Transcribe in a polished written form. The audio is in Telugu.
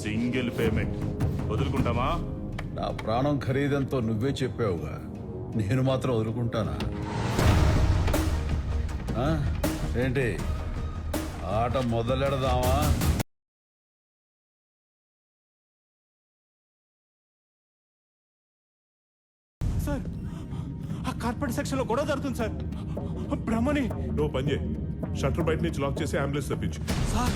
Single payment. వదులుకుంటామా? నా ప్రాణం ఖరీదంతో నువ్వే చెప్పావుగా, నేను మాత్రం వదులుకుంటానా? ఆ? ఏంటి ఆట మొదలెడదామా? సార్, ఆ కార్పెట్ సెక్షన్ లో గొడవ జరుగుతుంది సార్. బ్రహ్మని నువ్వు పని చేయి, షట్టర్ బయట నుంచి లాక్ చేసి అంబులెన్స్ తెప్పించు. సార్